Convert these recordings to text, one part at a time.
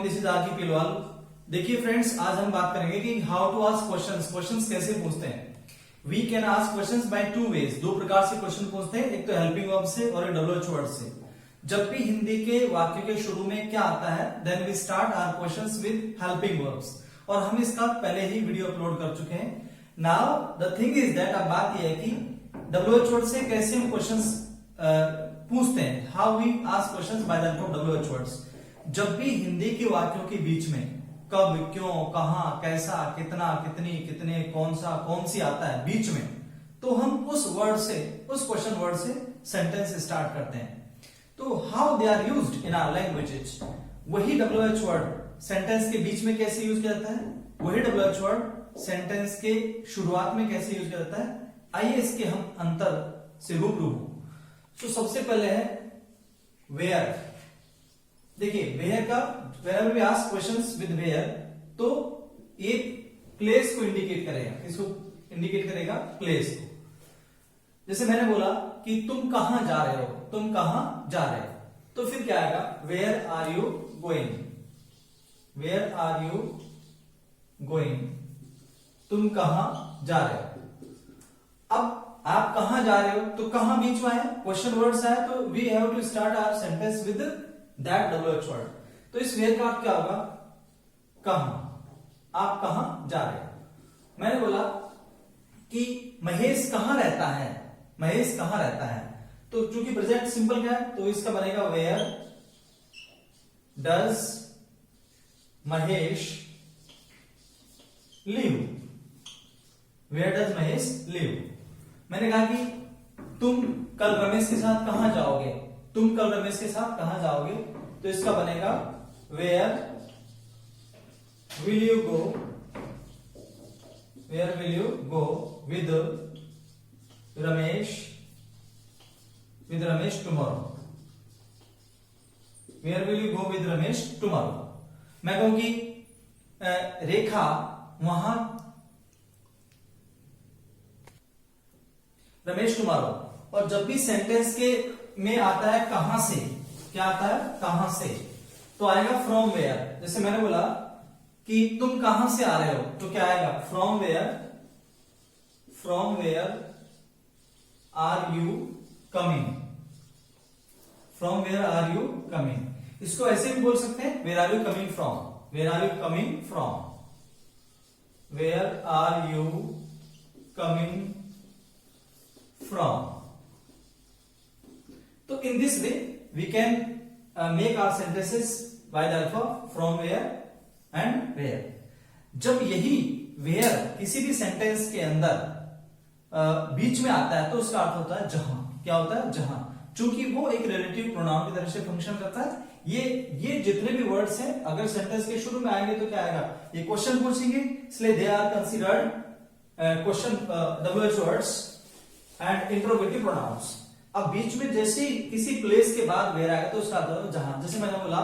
Morning, this is RK Pilwal. देखिए friends, आज हम बात करेंगे कि हाउ टू आस्क क्वेश्चंस कैसे पूछते हैं। We can ask questions by two ways, दो प्रकार से क्वेश्चन पूछते हैं, एक तो हेल्पिंग वर्ब से और एक WH वर्ड से। जब भी हिंदी के वाक्य के शुरू में क्या आता है, then we start our questions with helping verbs, और हम इसका पहले ही वीडियो अपलोड कर चुके हैं। Now the thing is that, अब बात यह है कि WH वर्ड से कैसे हम क्वेश्चंस पूछते हैं, how we ask questions by the help of WH words. जब भी हिंदी के वाक्यों के बीच में कब, क्यों, कहां, कैसा, कितना, कितनी, कितने, कौन सा, कौन सी आता है बीच में, तो हम उस वर्ड से, उस क्वेश्चन वर्ड से सेंटेंस स्टार्ट करते हैं। तो how they are used in our languages, वही WH वर्ड सेंटेंस के बीच में कैसे यूज किया जाता है, वही WH वर्ड सेंटेंस के शुरुआत में कैसे यूज किया जाता है, आइए इसके हम अंतर से रूबरू हो। तो सबसे पहले है वेयर। देखिए वेयर का, whenever we ask questions with where, तो एक प्लेस को इंडिकेट करेगा, इसको इंडिकेट करेगा प्लेस को। जैसे मैंने बोला कि तुम कहां जा रहे हो, तुम कहां जा रहे हो, तो फिर क्या आएगा, where are you going, where are you going, तुम कहां जा रहे हो। अब आप कहां जा रहे हो, तो कहां बीच में आया, क्वेश्चन वर्ड्स आया, तो we have to start our sentence with that WH word. तो इस वेयर का अर्थ क्या होगा, कहां, आप कहां जा रहे हो। मैंने बोला कि महेश कहां रहता है, महेश कहां रहता है, तो चूंकि प्रेजेंट सिंपल क्या है, तो इसका बनेगा where does Mahesh live, where does Mahesh live. मैंने कहा कि तुम कल रमेश के साथ कहां जाओगे, तुम कल रमेश के साथ कहां जाओगे, तो इसका बनेगा where will you go, where will you go with Ramesh, with Ramesh tomorrow, where will you go with Ramesh tomorrow. मैं कहूं कि रेखा वहां, रमेश टुमारो, और जब भी सेंटेंस के में आता है कहां से, क्या आता है, कहां से, तो आएगा फ्रॉम वेयर। जैसे मैंने बोला कि तुम कहां से आ रहे हो, तो क्या आएगा, from where, from where are you coming, from where are you coming. इसको ऐसे भी बोल सकते हैं, where are you coming from, where are you coming from, where are you coming from. तो in this way we can make our sentences by the help of from, where and where। जब यही where किसी भी sentence के अंदर बीच में आता है, तो उसका अर्थ होता है जहां। क्या होता है, जहां। चूंकि वो एक रिलेटिव प्रोनाउन की तरह से फंक्शन करता है। ये जितने भी वर्ड्स हैं, अगर सेंटेंस के शुरू में आएंगे तो क्या आएगा, ये क्वेश्चन पूछेंगे, इसलिए they are considered question WH words and interrogative pronouns. अब बीच में जैसे ही किसी प्लेस के बाद वेयर आएगा, तो उसका अर्थ होगा जहां। जैसे मैंने बोला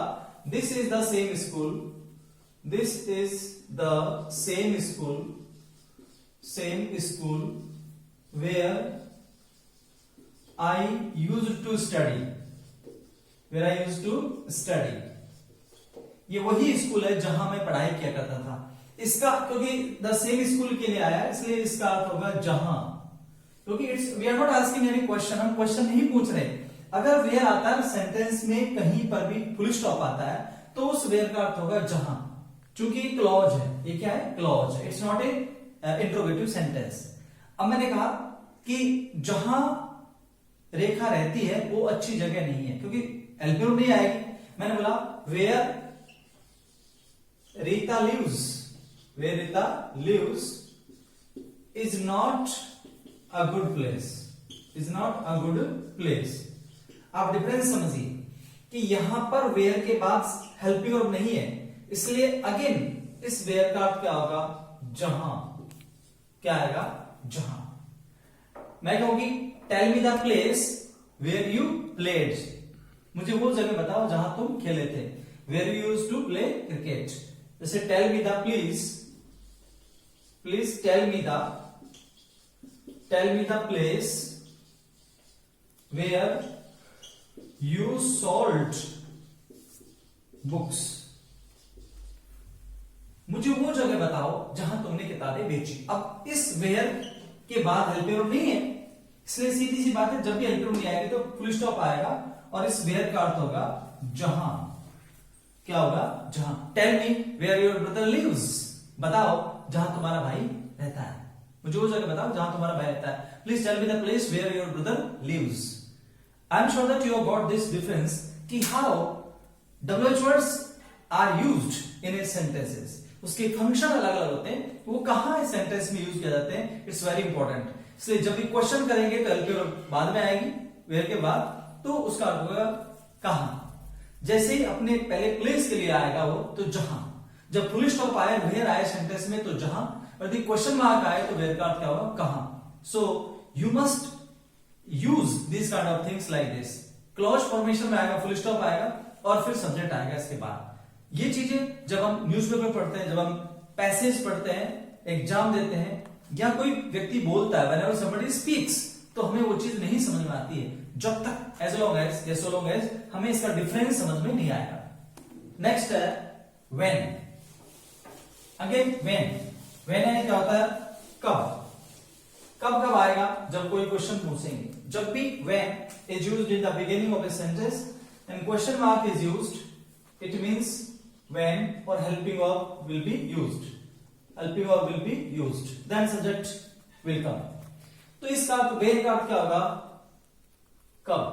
this is the same school, this is the same school, same school where I use to study, where I use to study. ये वही स्कूल है जहां मैं पढ़ाई किया करता था। इसका, क्योंकि द सेम स्कूल के लिए आया, इसलिए इसका अर्थ होगा जहां, क्योंकि it's, we are not asking any question, हम क्वेश्चन नहीं पूछ रहे। अगर वेयर आता है सेंटेंस में, कहीं पर भी फुल स्टॉप आता है, तो उस वेयर का अर्थ होगा जहां। चूंकि क्लॉज है, ये क्या है, क्लॉज है, it's not a interrogative sentence. अब मैंने कहा कि जहां रेखा रहती है वो अच्छी जगह नहीं है, क्योंकि हेल्पिंग नहीं आएगी। मैंने बोला where Rita lives, where Rita lives is not a good place, is not a good place। आप डिफरेंस समझिए कि यहां पर वेयर के बाद हेल्पिंग वर्ब नहीं है, इसलिए अगेन इस वेयर का अर्थ क्या होगा, जहां। क्या आएगा, जहां। मैं कहूंगी tell me the place where you played, मुझे वो जगह बताओ जहां तुम खेले थे, where you used to play cricket. जैसे tell me the please, please tell me the place where you sold books, बताओ जहां तुमने किताबें बेची। अब इस वेयर के बाद हेल्पिंग वर्ब नहीं है, इसलिए सीधी सी बात है, जब भी हेल्पिंग वर्ब नहीं आएगी तो फुल स्टॉप आएगा और इस वेयर का अर्थ होगा जहां। क्या होगा? जहां। Tell me where your brother lives, बताओ जहां तुम्हारा भाई रहता है। मुझे वो जगह बताओ जहां तुम्हारा भाई रहता है। Please tell me the place where your brother lives. I am sure that you have got this difference कि how WH words are used in its sentences. उसके फंक्शन अलग अलग होते हैं, वो कहां इस सेंटेंस में यूज किए जाते हैं, इट्स वेरी इंपॉर्टेंट। इसलिए जब भी क्वेश्चन करेंगे तो हेल्पिंग वर्ब बाद में आएगी वेयर के बाद, तो उसका अर्थ होगा कहां। जैसे ही अपने पहले प्लेस के लिए आएगा वो, तो जहां। जब फुल स्टॉप आए, वेयर आए सेंटेंस में, तो जहां। और यदि क्वेश्चन मार्क आए तो वेयर का अर्थ क्या होगा? कहां। So you must use this kind of things like this. Clause formation में आएगा, फुल स्टॉप आएगा और फिर सब्जेक्ट आएगा इसके बाद। ये चीजें जब हम न्यूज़पेपर पढ़ते हैं, जब हम पैसेज पढ़ते हैं, एग्जाम देते हैं, या कोई व्यक्ति बोलता है, whenever somebody speaks, तो हमें वो चीज नहीं समझ में आती है जब तक as long as हमें इसका डिफरेंस समझ में नहीं आएगा। नेक्स्ट है when। अगेन when है क्या होता है? कब आएगा? जब कोई क्वेश्चन पूछेंगे। जब भी when is used in the beginning of a sentence and question mark is used, it means when or helping verb will be used. Helping verb will be used. Then subject will come. तो इसका when का क्या होगा? कब।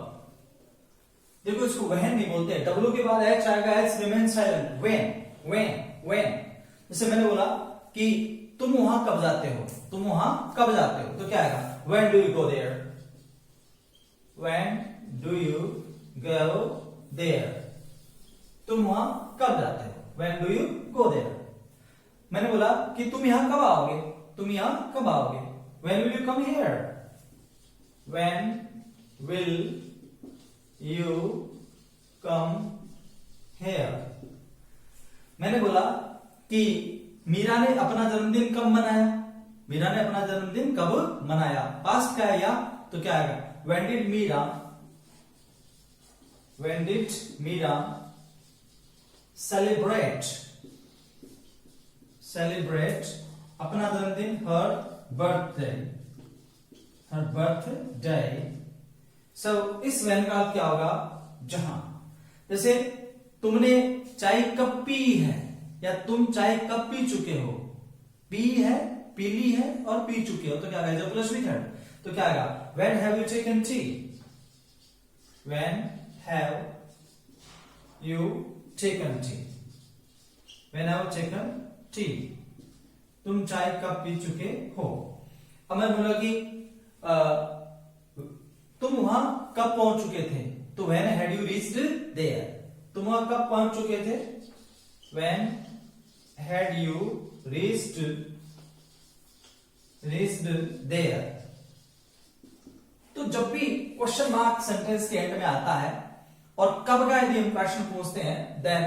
देखो इसको when नहीं बोलते, W के बाद H आएगा, H remain silent. when। जैसे मैंने बोला कि तुम वहां कब जाते हो, तो क्या आएगा? When do you go there? When do you go there? तुम वहां कब जाते हो? When do you go there? मैंने बोला कि तुम यहां कब आओगे, When will you come here? When will you come here? मैंने बोला कि मीरा ने अपना जन्मदिन कब मनाया, पास्ट का है या, तो क्या आएगा? When did Meera celebrate अपना जन्मदिन, her birthday। So इस when का क्या होगा? जहां। जैसे तुमने चाय कब पी है, या तुम चाय कब पी चुके हो। पी है, पीली है और पी चुके हो, तो क्या आएगा? प्लस भी है, तो क्या आएगा? When have you taken tea? When have you taken tea? When have you taken tea? तुम चाय कब पी चुके हो। अब मैं बोला कि तुम वहां कब पहुंच चुके थे, तो when had you reached there? तुम वहां कब पहुंच चुके थे? When had you reached there? तो जब भी क्वेश्चन मार्क सेंटेंस के एंड में आता है और कब का यदि हम प्रश्न पूछते हैं, then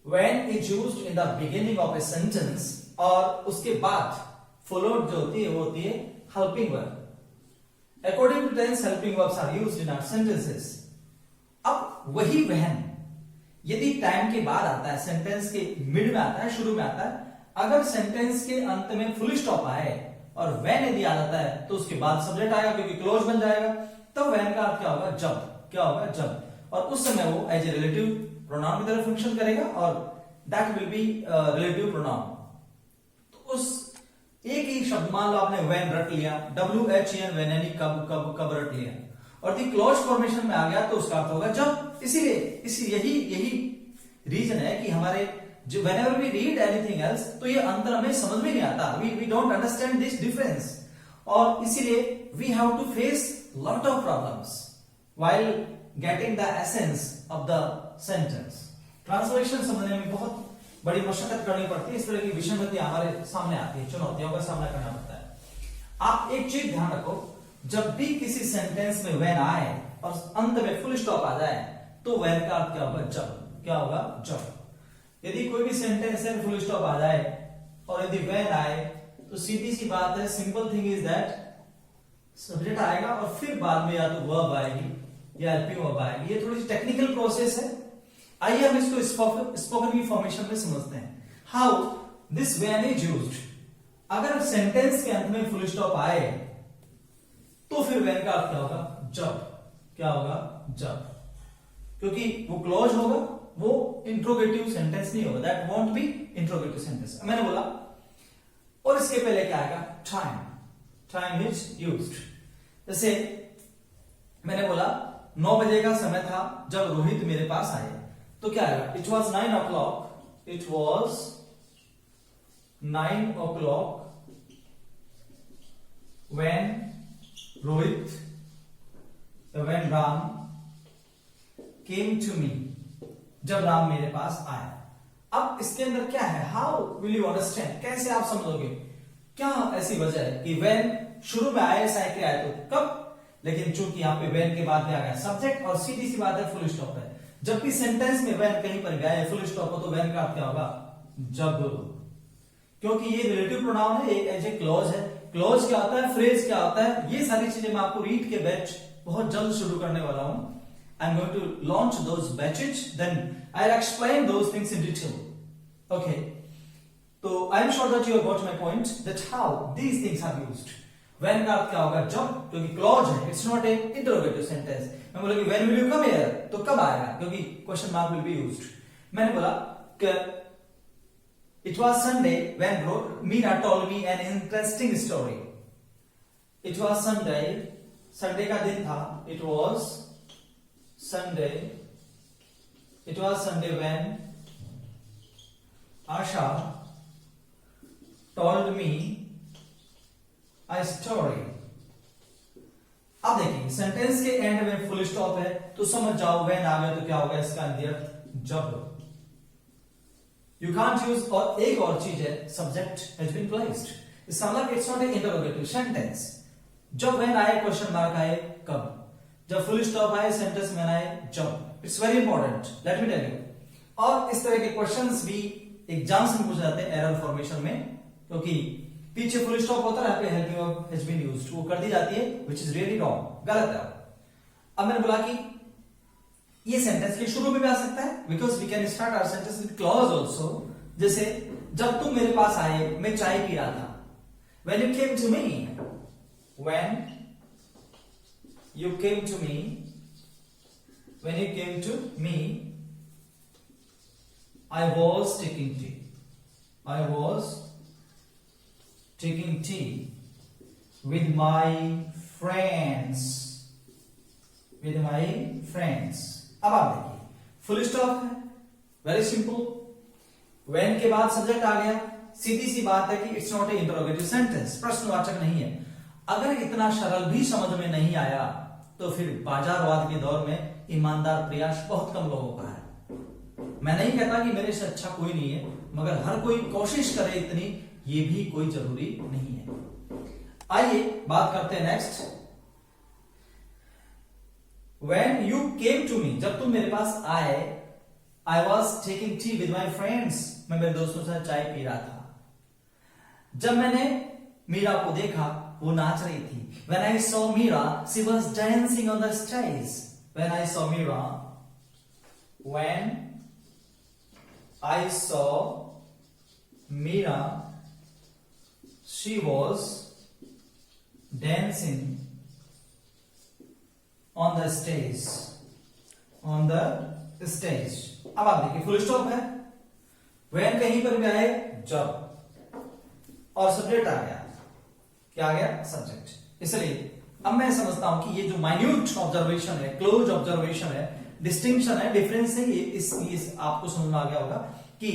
when is used in the beginning of a sentence, और उसके बाद फॉलोड जो होती है वो होती है helping verb. According to tense, helping verbs are used in our sentences. अब वही when यदि टाइम के बाद आता है, सेंटेंस के मिड में आता है, शुरू में आता है, अगर सेंटेंस के अंत में फुल स्टॉप आए और when यदि आ जाता है तो उसके बाद सब्जेक्ट आएगा, क्योंकि क्लोज बन जाएगा, तो when का अर्थ क्या होगा? जब। और उस समय वो एज ए रिलेटिव प्रोनाउन की तरह फंक्शन करेगा और that will be relative pronoun. तो उस एक ही शब्द, मान लो आपने when रट लिया, WHEN when यानी कब रट लिया, और दी क्लोज फॉर्मेशन में आ गया तो उसका अर्थ होगा जब। इसीलिए यही रीजन है कि हमारे जो whenever we read anything else, तो ये अंतर हमें समझ में नहीं आता, we don't understand this difference, और इसीलिए we have to face lot of problems while getting the essence of the sentence। Translation समझने में बहुत बड़ी मशक्कत करनी पड़ती है, इस तरह की विषमतियां हमारे सामने आती है, चुनौतियों का सामना करना पड़ता है। आप एक चीज ध्यान रखो, जब भी किसी सेंटेंस में when आए और अंत में फुल स्टॉप आ जाए, तो when का अर्थ क्या होगा? जब। यदि कोई भी सेंटेंस है फुल स्टॉप आ जाए और यदि when आए, तो सीधी सी बात है, simple thing is that subject आएगा और फिर बाद में या तो वर्ब आएगी या हेल्पिंग वर्ब आएगी। ये थोड़ी सी टेक्निकल प्रोसेस है। आइए हम इसको स्पोकन की फॉर्मेशन में समझते हैं। How this when is used, अगर सेंटेंस के अंत में फुल स्टॉप आए तो फिर व्हेन का अर्थ क्या होगा? जब। क्या होगा? जब। क्योंकि वो क्लोज होगा, वो इंट्रोगेटिव सेंटेंस नहीं होगा, that won't be interrogative sentence. मैंने बोला, और इसके पहले क्या आएगा? टाइम। Time is used. जैसे मैंने बोला 9 बजे का समय था जब रोहित मेरे पास आए, तो क्या आएगा? It was 9 o'clock, it was 9 o'clock when Rohit, when Ram came to me, जब राम मेरे पास आया। अब इसके अंदर क्या है? हाउ विल यू अंडरस्टैंड, कैसे आप समझोगे? क्या ऐसी वजह है कि when शुरू में आए साइकिल आए तो कब, लेकिन चूंकि यहाँ पे when के बाद में आ गया सब्जेक्ट और सीधी सी बात है फुल स्टॉप है। जबकि सेंटेंस में when कहीं पर गया है फुल स्टॉप हो तो when का अर्थ क्या होगा? जब। क्योंकि ये रिलेटिव प्रोनाउन है, एज ए क्लॉज है। क्लॉज क्या होता है, फ्रेज क्या होता है, ये सारी चीजें मैं आपको रीड के बैच बहुत जल्द शुरू करने वाला हूं। I'm going to launch those batches, then I'll explain those things in detail. Okay. So I'm sure that you have got my point that how these things are used. When का अर्थ क्या होगा? जब, क्योंकि क्लॉज है, it's not a interrogative sentence. मैं बोला कि when will you come here, तो कब आएगा? क्योंकि question mark will be used. मैंने बोला कि it was Sunday when Meera told me an interesting story. It was Sunday, Sunday का दिन था. It was Sunday when Asha told me a story. अब देखिए सेंटेंस के एंड में फुल स्टॉप है तो समझ जाओ when आ गया तो क्या होगा इसका अर्थ? जब। यू कांट यूज, और एक और चीज है सब्जेक्ट हैज बीन प्लेस्ड, इसका मतलब it's not a interrogative sentence. जब when आए क्वेश्चन मार्क आए कब, जब फुल स्टॉप आए सेंटेंस में आए जब। It's very important, let me tell you. और इस तरह के क्वेश्चंस भी एग्जाम्स में पूछे जाते हैं एरर फॉर्मेशन में, क्योंकि पीछे फुल स्टॉप होता है, helping verb has been used, वो कर दी जाती है, व्हिच इज रियली रॉन्ग, गलत है। अब मैंने बोला कि ये सेंटेंस के शुरू में भी आ सकता है, because we can start our sentence with clause also. जैसे जब तुम मेरे पास आए मैं चाय पी रहा था, when you came to me, when you came to me, when you came to me, I was taking tea. I was taking tea with my friends. With my friends. अब आप देखिए फुल स्टॉप है, very simple. when के बाद subject आ गया, सीधी सी बात है कि it's not a interrogative sentence, प्रश्नवाचक नहीं है। अगर इतना सरल भी समझ में नहीं आया तो फिर बाजारवाद के दौर में ईमानदार प्रयास बहुत कम लोगों का है। मैं नहीं कहता कि मेरे से अच्छा कोई नहीं है, मगर हर कोई कोशिश करे इतनी, ये भी कोई जरूरी नहीं है। आइए बात करते हैं next. When you came to me, जब तुम मेरे पास आए, I was taking tea with my friends, मैं मेरे दोस्तों से चाय पी रहा था। जब मैंने मीरा को देखा वो नाच रही थी। When I saw Meera, she was dancing on the stage. When I saw Meera, when I saw Meera, she was dancing on the stage. On the stage. अब आप देखिए फुल स्टॉप है, when कहीं पर भी आए जब, और सब्जेक्ट आ गया, क्या आ गया? सब्जेक्ट। इसलिए अब मैं समझता हूं कि ये जो माइन्यूट ऑब्जर्वेशन है, क्लोज ऑब्जर्वेशन है, डिस्टिंक्शन है, डिफरेंस है, ये इस आपको समझ में आ गया होगा कि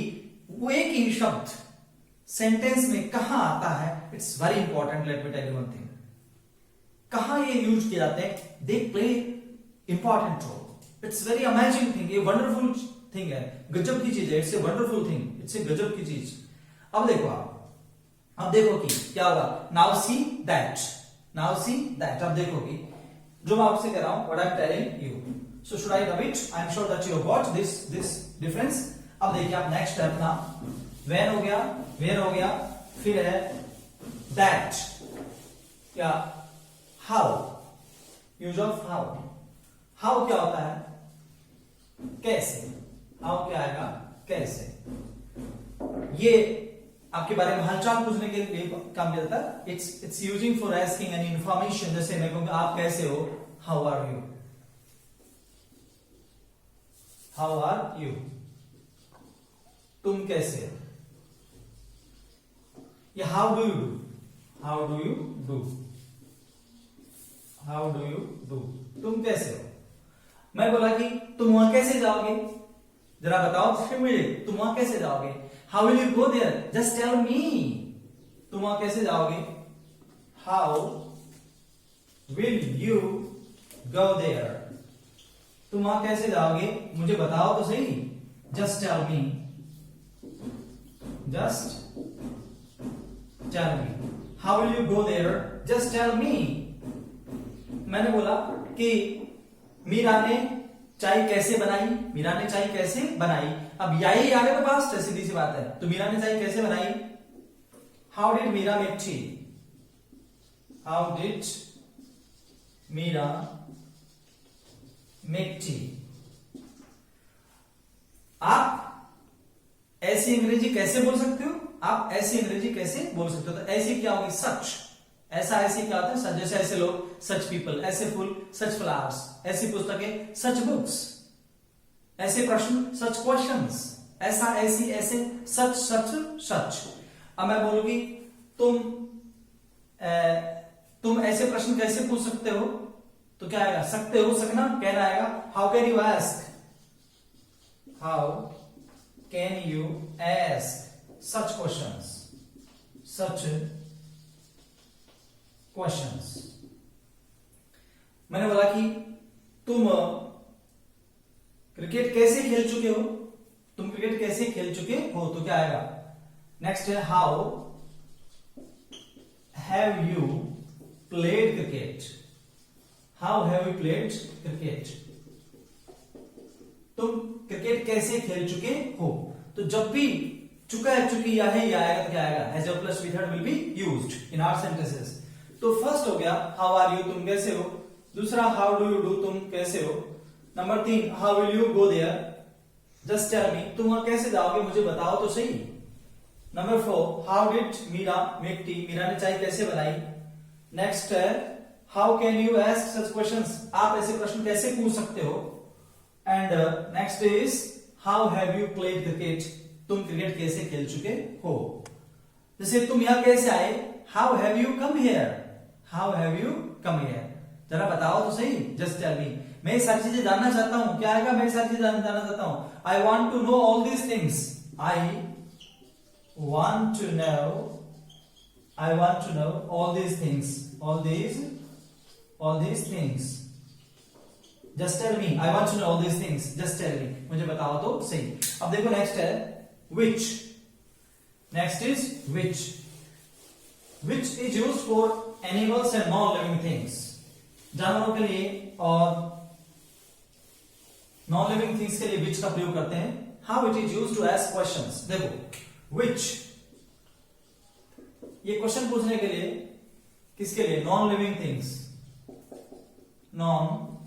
वो एक ही शब्द सेंटेंस में कहां आता है। It's very important, let me tell you one thing. कहां ये यूज किए जाते हैं, they play important role. It's very amazing thing, ये वंडरफुल थिंग है, गजब की चीज है, it's a wonderful thing, it's a गजब की चीज। अब देखो अब देखो कि क्या होगा। Now see that, now see that. अब देखो कि जो मैं आपसे कह रहा हूं, what I am telling you, so should I rub it? I am sure that you have got this difference. अब देखिए आप नेक्स्ट है अपना व्हेन हो गया, वेयर हो गया, फिर है दैट, क्या how, use of how. How क्या होता है? कैसे। हाउ क्या आएगा? कैसे। ये आपके बारे में हालचाल पूछने के लिए काम किया जाता है। It's using for asking any information. जैसे मैं कहूंगा आप कैसे हो, how are you, how are you, तुम कैसे हो, या how do you do, how do you do, how do you do, तुम कैसे हो। मैं बोला कि तुम वहां कैसे जाओगे, जरा बताओ फिर मुझे, तुम वहां कैसे जाओगे। How will you go there, just tell me, तुम वहां कैसे जाओगे, how will you go there, तुम वहां कैसे जाओगे, मुझे बताओ तो सही, just tell me, just tell me, how will you go there, just tell me. मैंने बोला कि मीरा ने चाय कैसे बनाई, मीरा ने चाय कैसे बनाई। अब यही आ गया तो पास्ट है, सीधी सी बात है। तो मीरा ने चाय कैसे बनाई, how did Meera make tea, how did Meera make tea. आप ऐसी अंग्रेजी कैसे बोल सकते हो, आप ऐसी अंग्रेजी कैसे बोल सकते हो। तो ऐसी क्या होगी, सच, ऐसा ऐसी क्या होता है, सच। जैसे ऐसे लोग, सच पीपल, ऐसे फूल, सच फ्लावर्स, ऐसी पुस्तकें, सच बुक्स, ऐसे प्रश्न, सच क्वेश्चंस, ऐसा ऐसी ऐसे, सच सच सच। अब मैं बोलूंगी तुम ऐसे प्रश्न कैसे पूछ सकते हो, तो क्या आएगा, सकते हो, सकना, कहना आएगा। How can you ask, how can you ask such questions, such questions. मैंने बोला कि तुम क्रिकेट कैसे खेल चुके हो, तुम क्रिकेट कैसे खेल चुके हो, तो क्या आएगा, नेक्स्ट है how have you played cricket, how have you played cricket, तुम क्रिकेट कैसे खेल चुके हो। तो जब भी चुका है, चुकी या है, या आएगा तो क्या आएगा, has plus method will be used in our sentences. तो फर्स्ट हो गया हाउ आर यू, तुम कैसे हो। दूसरा हाउ डू यू डू, तुम कैसे हो। Number 3 how will you go there, just tell me, तुम वहां कैसे जाओगे, मुझे बताओ तो सही। Number 4 how did Meera make tea, Meera ने चाय कैसे बनाई। नेक्स्ट है how can you ask such questions, आप ऐसे प्रश्न कैसे पूछ सकते हो। And next is how have you played cricket, तुम क्रिकेट कैसे खेल चुके हो। जैसे तुम यहां कैसे आए, how have you come here, how have you come here, जरा बताओ तो सही, जस्ट टेल मी। मैं ये सारी चीजें जानना चाहता हूं, क्या आएगा, मैं सारी चीजें जानना चाहता हूं। I want to know all these things, I want to know, I want to know all these things, all these things, just tell me, I want to know all these things, just tell me, मुझे बताओ तो सही। अब देखो next है which, next is which is used for animals and non-living things, जानवरों के लिए और non-living things के लिए which का प्रयोग करते हैं। how it is used to ask questions, देखो which, ये क्वेश्चन पूछने के लिए, किसके लिए, non-living things, non-living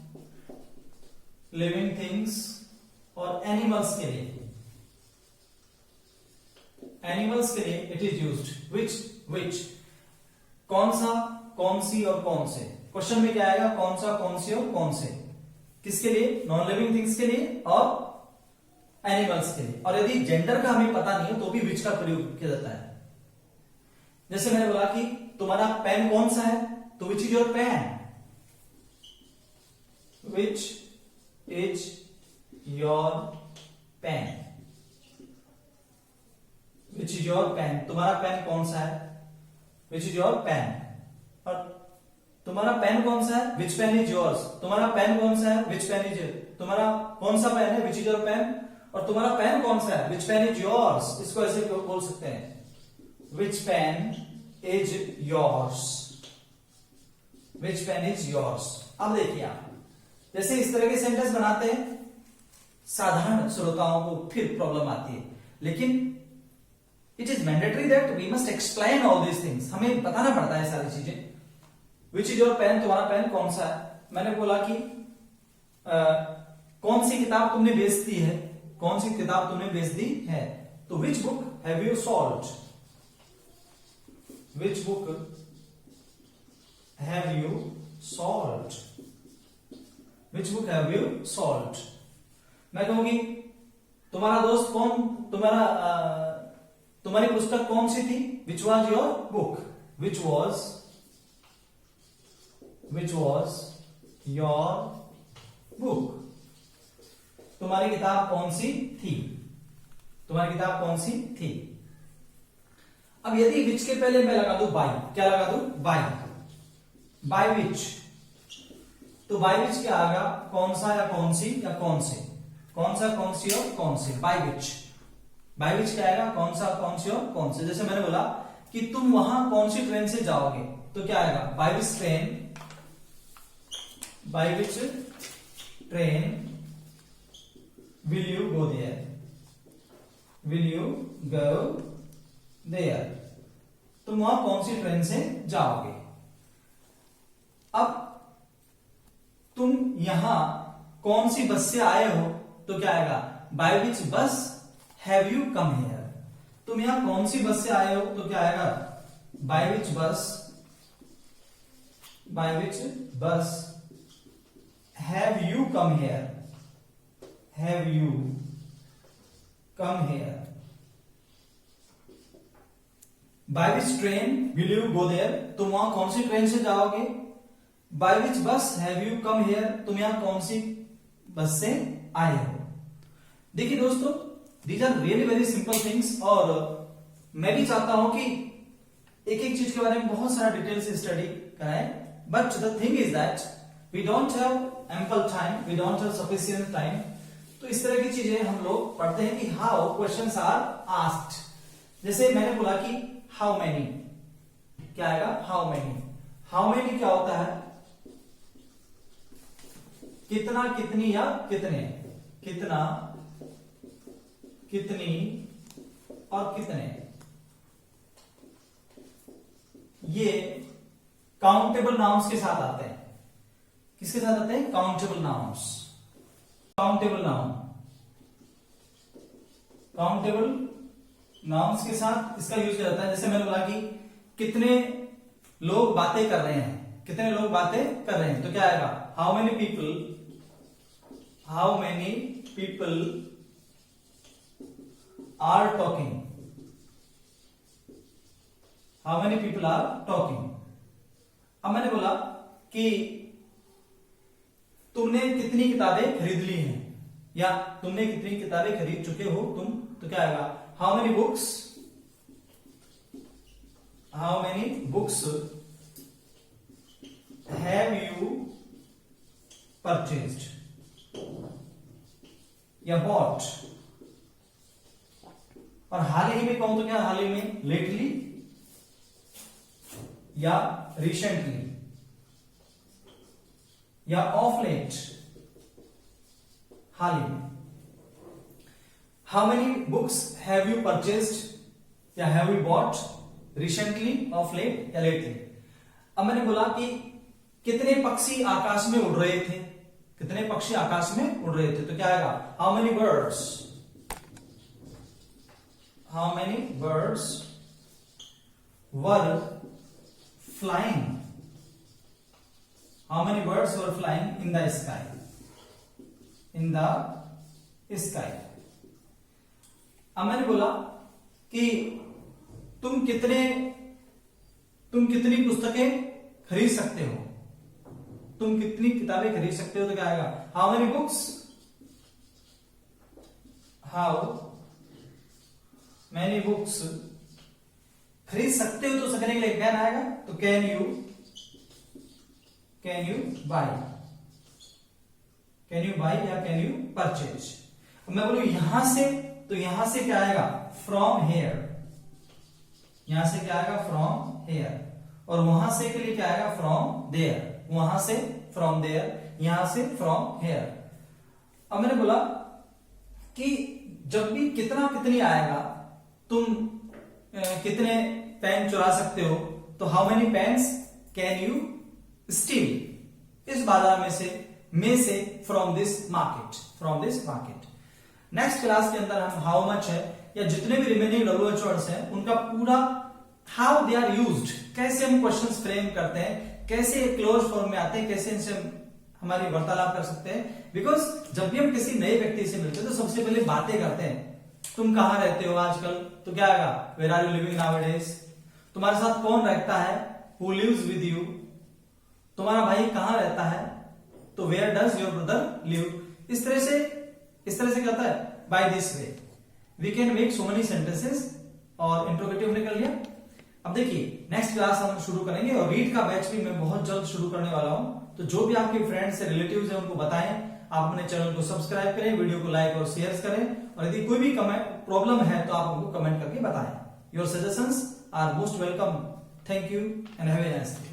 things और animals के लिए, एनिमल्स के लिए इट इज यूज्ड विच, कौन सा, कौन सी और कौन से। क्वेश्चन में क्या आएगा, कौन सा, कौन सी और कौन से, किसके लिए, नॉन लिविंग थिंग्स के लिए और एनिमल्स के लिए। और यदि जेंडर का हमें पता नहीं हो तो भी विच का प्रयोग किया जाता है। जैसे मैंने बोला कि तुम्हारा पेन कौन सा है, तो which is your pen, which is your pen, which is your pen, तुम्हारा पेन कौन सा है, विच इज योर पेन। और तुम्हारा पेन कौन सा है, विच पेन इज योर्स, तुम्हारा पेन कौन सा है, विच पेन इज, तुम्हारा कौन सा पेन है, विच इज योर पेन। और तुम्हारा पेन कौन सा है, विच पेन इज योर्स, इसको ऐसे बोल सकते हैं, which pen is yours, which pen is yours. अब देखिए आप, जैसे इस तरह के सेंटेंस बनाते हैं, साधारण श्रोताओं को फिर प्रॉब्लम आती है, लेकिन it is mandatory that we must explain all these things, हमें बताना पड़ता है सारी चीजें। विच इज योर पेन, तुम्हारा पेन कौन सा है। मैंने बोला कि कौन सी किताब तुमने बेच दी है, कौन सी किताब तुमने बेच दी है, तो which book have you solved, which book have you solved, which book have you solved. मैं कहूंगी तुम्हारा दोस्त कौन, तुम्हारी पुस्तक कौन सी थी, which was your book, which was your book, तुम्हारी किताब कौन सी थी, तुम्हारी किताब कौन सी थी। अब यदि विच के पहले मैं लगा दूं बाय, क्या लगा दूं, बाय विच, तो बाय विच क्या आएगा, कौन सा या कौन सी या कौन से, कौन सा कौन सी और कौन से, बाय विच क्या आएगा, कौन सा कौन सी और कौन से। जैसे मैंने बोला कि तुम वहां कौन सी ट्रेन से जाओगे, तो क्या आएगा, by which train will you go there, will you go there, तुम वहां कौन सी ट्रेन से जाओगे। अब तुम यहां कौन सी बस से आए हो, तो क्या आएगा, by which bus have you come here, तुम यहां कौन सी बस से आए हो, तो क्या आएगा, by which bus have you come here, have you come here. By which train will you go there, तुम वहां कौन सी ट्रेन से जाओगे, bye which bus have you come here, तुम यहां कौन सी बस से आए हो। देखिए दोस्तों, these are really very simple things, और मैं भी चाहता हूं कि एक एक चीज के बारे में बहुत सारा डिटेल से स्टडी कराएं, but the thing is that we don't have ample time, we don't have sufficient time. तो इस तरह की चीजें हम लोग पढ़ते हैं कि हाउ क्वेश्चंस आर आस्क्ड। जैसे मैंने बोला कि हाउ मेनी, क्या आएगा, हाउ मेनी क्या होता है, कितना, कितनी या कितने, कितना, कितनी और कितने, ये काउंटेबल नाउन्स के साथ आते हैं। किसके साथ आते हैं, काउंटेबल नाउन्स, काउंटेबल नाउन्स के साथ इसका यूज किया जाता है। जैसे मैंने बोला कि कितने लोग बातें कर रहे हैं, कितने लोग बातें कर रहे हैं, तो क्या आएगा, how many people are talking, how many people are talking. अब मैंने बोला कि तुमने कितनी किताबें खरीद ली हैं, या तुमने कितनी किताबें खरीद चुके हो तुम, तो क्या आएगा, how many books have you purchased या बॉट। और हाल ही में कहूं तो क्या, हाल ही में, लेटली या रिसेंटली या ऑफ लेट, हाल ही में। How many books have you purchased या have you bought recently, of late या लेटली। अब मैंने बोला कि कितने पक्षी आकाश में उड़ रहे थे, कितने पक्षी आकाश में उड़ रहे थे, तो क्या आएगा, how many birds were flying, how many birds were flying in the sky. अब मैंने बोला कि तुम कितनी पुस्तकें खरीद सकते हो, तुम कितनी किताबें खरीद सकते हो, तो क्या आएगा, हाउ मेनी बुक्स खरीद सकते हो, तो सकने के लिए कैन आएगा, तो कैन यू बाय या कैन यू परचेज। मैं बोलू यहां से, तो यहां से क्या आएगा, फ्रॉम हेयर, यहां से क्या आएगा, फ्रॉम हेयर, और वहां से के लिए क्या आएगा, फ्रॉम देयर, वहां से फ्रॉम देयर, यहां से फ्रॉम हेयर। अब मैंने बोला कि जब भी कितना कितनी आएगा, तुम कितने पेन चुरा सकते हो, तो how many pens can you steal इस बाजार में से from this market. Next class के अंदर हम हाउ मच है या जितने भी रिमेनिंग WH वर्ड्स हैं उनका पूरा हाउ दे आर यूज्ड, कैसे हम क्वेश्चंस फ्रेम करते हैं, कैसे क्लोज फॉर्म में आते हैं, कैसे इनसे हमारी वार्तालाप कर सकते हैं। बिकॉज जब भी हम किसी नए व्यक्ति से मिलते हैं तो सबसे पहले बातें करते हैं। तुम कहां रहते हो आजकल, तो क्या आएगा, where are you living nowadays. तुम्हारे साथ कौन रहता है, हु लिव्स विद यू। तुम्हारा भाई कहां रहता है, तो where does your brother live. इस तरह से क्या होता है, by this way we can make so many sentences. और इंट्रोगेटिव हमने कर लिया। अब देखिए नेक्स्ट क्लास हम शुरू करेंगे और रीड का बैच भी मैं बहुत जल्द शुरू करने वाला हूं। तो जो भी आपके फ्रेंड्स है, रिलेटिव्स है, उनको बताएं। आप अपने चैनल को सब्सक्राइब करें, वीडियो को लाइक और शेयर करें। और यदि कोई भी प्रॉब्लम है तो आप हमको कमेंट करके बताएं। Your suggestions are most welcome. Thank you and have a nice day.